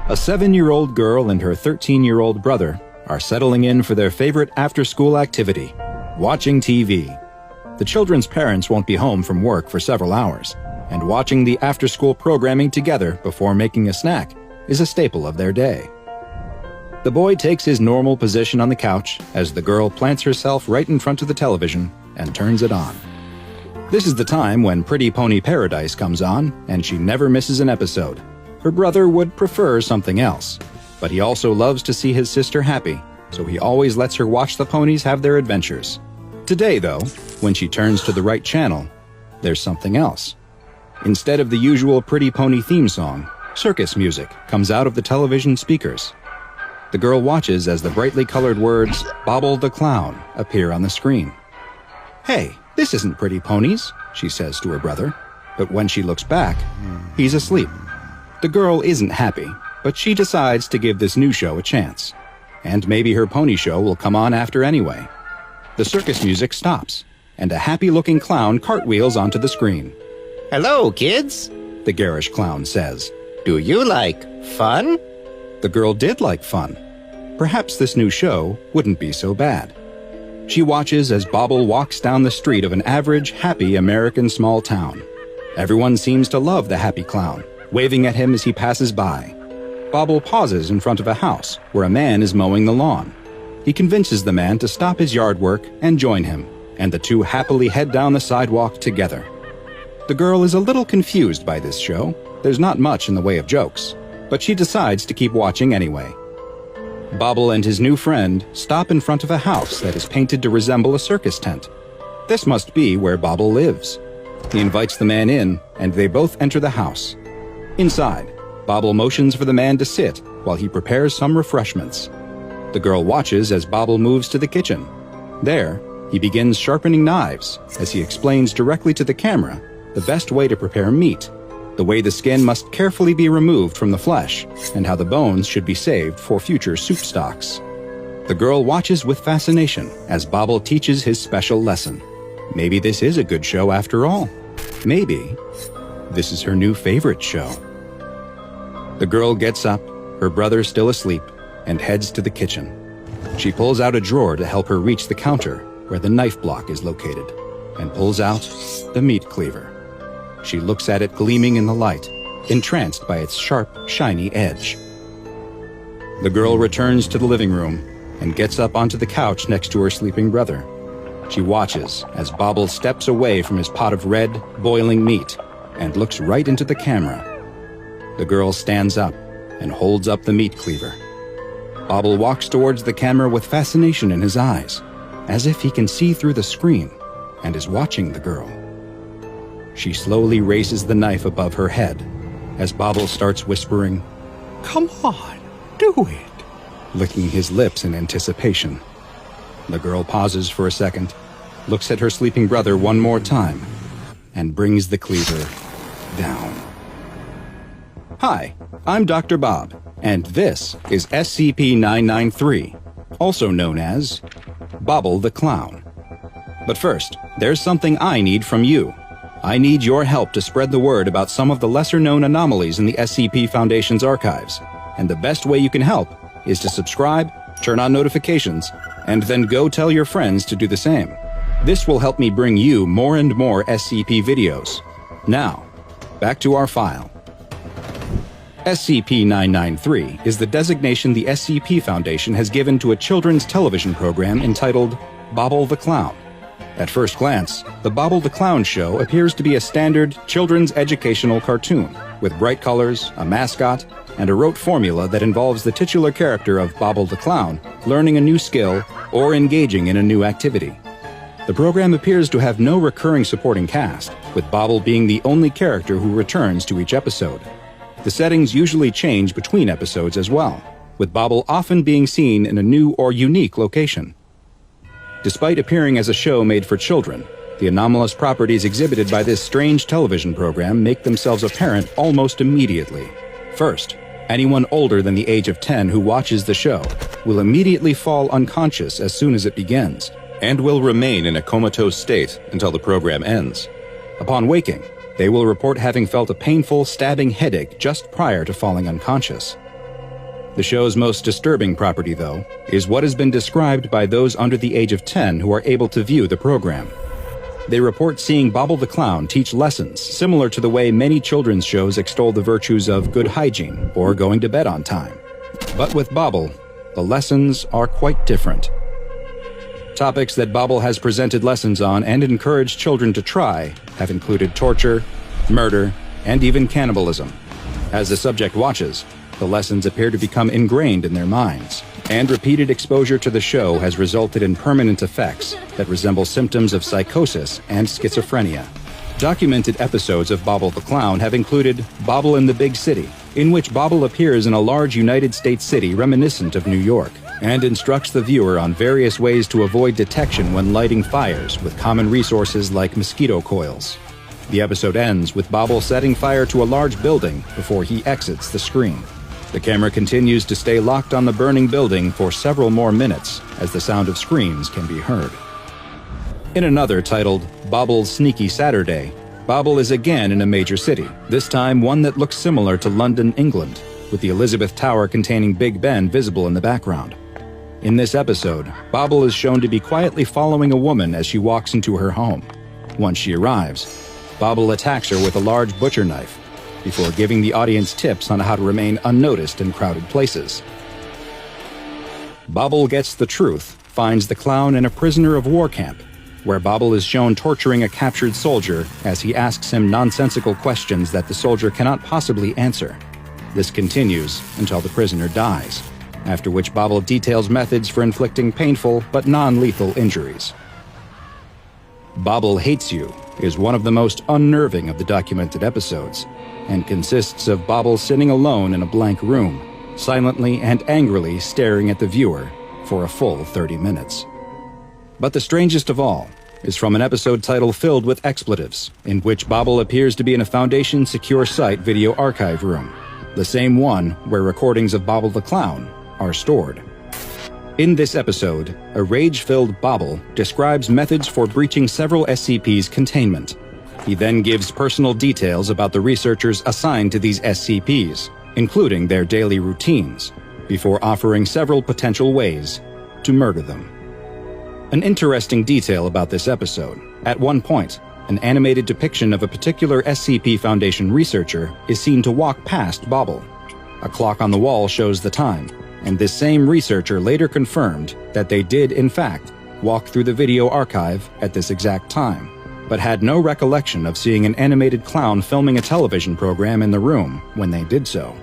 A 7-year-old girl and her 13-year-old brother are settling in for their favorite after-school activity, watching TV. The children's parents won't be home from work for several hours, and watching the after-school programming together before making a snack is a staple of their day. The boy takes his normal position on the couch as the girl plants herself right in front of the television and turns it on. This is the time when Pretty Pony Paradise comes on, and she never misses an episode. Her brother would prefer something else, but he also loves to see his sister happy, so he always lets her watch the ponies have their adventures. Today, though, when she turns to the right channel, there's something else. Instead of the usual Pretty Pony theme song, circus music comes out of the television speakers. The girl watches as the brightly colored words, "Bobble the Clown," appear on the screen. "Hey, this isn't Pretty Ponies," she says to her brother, but when she looks back, he's asleep. The girl isn't happy, but she decides to give this new show a chance. And maybe her pony show will come on after anyway. The circus music stops, and a happy-looking clown cartwheels onto the screen. "Hello, kids," the garish clown says. "Do you like fun?" The girl did like fun. Perhaps this new show wouldn't be so bad. She watches as Bobble walks down the street of an average, happy American small town. Everyone seems to love the happy clown, waving at him as he passes by. Bobble pauses in front of a house where a man is mowing the lawn. He convinces the man to stop his yard work and join him, and the two happily head down the sidewalk together. The girl is a little confused by this show. There's not much in the way of jokes, but she decides to keep watching anyway. Bobble and his new friend stop in front of a house that is painted to resemble a circus tent. This must be where Bobble lives. He invites the man in, and they both enter the house. Inside, Bobble motions for the man to sit while he prepares some refreshments. The girl watches as Bobble moves to the kitchen. There, he begins sharpening knives as he explains directly to the camera the best way to prepare meat, the way the skin must carefully be removed from the flesh, and how the bones should be saved for future soup stocks. The girl watches with fascination as Bobble teaches his special lesson. Maybe this is a good show after all. Maybe this is her new favorite show. The girl gets up, her brother still asleep, and heads to the kitchen. She pulls out a drawer to help her reach the counter where the knife block is located, and pulls out the meat cleaver. She looks at it gleaming in the light, entranced by its sharp, shiny edge. The girl returns to the living room and gets up onto the couch next to her sleeping brother. She watches as Bobble steps away from his pot of red, boiling meat and looks right into the camera. The girl stands up and holds up the meat cleaver. Bobble walks towards the camera with fascination in his eyes, as if he can see through the screen, and is watching the girl. She slowly raises the knife above her head as Bobble starts whispering, "Come on, do it," licking his lips in anticipation. The girl pauses for a second, looks at her sleeping brother one more time, and brings the cleaver down. Hi, I'm Dr. Bob, and this is SCP-993, also known as Bobble the Clown. But first, there's something I need from you. I need your help to spread the word about some of the lesser-known anomalies in the SCP Foundation's archives, and the best way you can help is to subscribe, turn on notifications, and then go tell your friends to do the same. This will help me bring you more and more SCP videos. Now, back to our file. SCP-993 is the designation the SCP Foundation has given to a children's television program entitled Bobble the Clown. At first glance, the Bobble the Clown show appears to be a standard children's educational cartoon, with bright colors, a mascot, and a rote formula that involves the titular character of Bobble the Clown learning a new skill or engaging in a new activity. The program appears to have no recurring supporting cast, with Bobble being the only character who returns to each episode. The settings usually change between episodes as well, with Bobble often being seen in a new or unique location. Despite appearing as a show made for children, the anomalous properties exhibited by this strange television program make themselves apparent almost immediately. First, anyone older than the age of 10 who watches the show will immediately fall unconscious as soon as it begins, and will remain in a comatose state until the program ends. Upon waking, they will report having felt a painful, stabbing headache just prior to falling unconscious. The show's most disturbing property, though, is what has been described by those under the age of 10 who are able to view the program. They report seeing Bobble the Clown teach lessons similar to the way many children's shows extol the virtues of good hygiene or going to bed on time. But with Bobble, the lessons are quite different. Topics that Bobble has presented lessons on and encouraged children to try have included torture, murder, and even cannibalism. As the subject watches, the lessons appear to become ingrained in their minds, and repeated exposure to the show has resulted in permanent effects that resemble symptoms of psychosis and schizophrenia. Documented episodes of Bobble the Clown have included Bobble in the Big City, in which Bobble appears in a large United States city reminiscent of New York, and instructs the viewer on various ways to avoid detection when lighting fires with common resources like mosquito coils. The episode ends with Bobble setting fire to a large building before he exits the screen. The camera continues to stay locked on the burning building for several more minutes as the sound of screams can be heard. In another titled Bobble's Sneaky Saturday, Bobble is again in a major city, this time one that looks similar to London, England, with the Elizabeth Tower containing Big Ben visible in the background. In this episode, Bobble is shown to be quietly following a woman as she walks into her home. Once she arrives, Bobble attacks her with a large butcher knife, before giving the audience tips on how to remain unnoticed in crowded places. Bobble Gets the Truth finds the clown in a prisoner of war camp, where Bobble is shown torturing a captured soldier as he asks him nonsensical questions that the soldier cannot possibly answer. This continues until the prisoner dies, after which Bobble details methods for inflicting painful but non-lethal injuries. Bobble Hates You is one of the most unnerving of the documented episodes, and consists of Bobble sitting alone in a blank room, silently and angrily staring at the viewer for a full 30 minutes. But the strangest of all is from an episode title filled with expletives, in which Bobble appears to be in a Foundation Secure Site video archive room, the same one where recordings of Bobble the Clown are stored. In this episode, a rage-filled Bobble describes methods for breaching several SCP's containment. He then gives personal details about the researchers assigned to these SCPs, including their daily routines, before offering several potential ways to murder them. An interesting detail about this episode: at one point, an animated depiction of a particular SCP Foundation researcher is seen to walk past Bobble. A clock on the wall shows the time, and this same researcher later confirmed that they did, in fact, walk through the video archive at this exact time, but had no recollection of seeing an animated clown filming a television program in the room when they did so.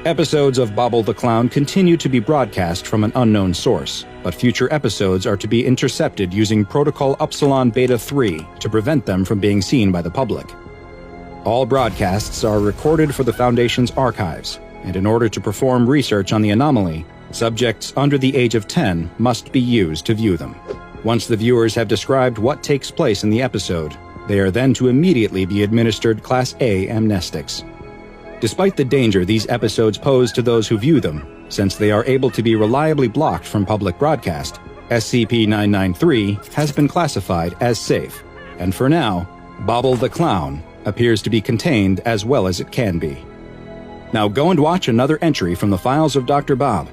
Episodes of Bobble the Clown continue to be broadcast from an unknown source, but future episodes are to be intercepted using Protocol Upsilon Beta 3 to prevent them from being seen by the public. All broadcasts are recorded for the Foundation's archives, and in order to perform research on the anomaly, subjects under the age of 10 must be used to view them. Once the viewers have described what takes place in the episode, they are then to immediately be administered Class A amnestics. Despite the danger these episodes pose to those who view them, since they are able to be reliably blocked from public broadcast, SCP-993 has been classified as safe, and for now, Bobble the Clown appears to be contained as well as it can be. Now go and watch another entry from the files of Dr. Bob,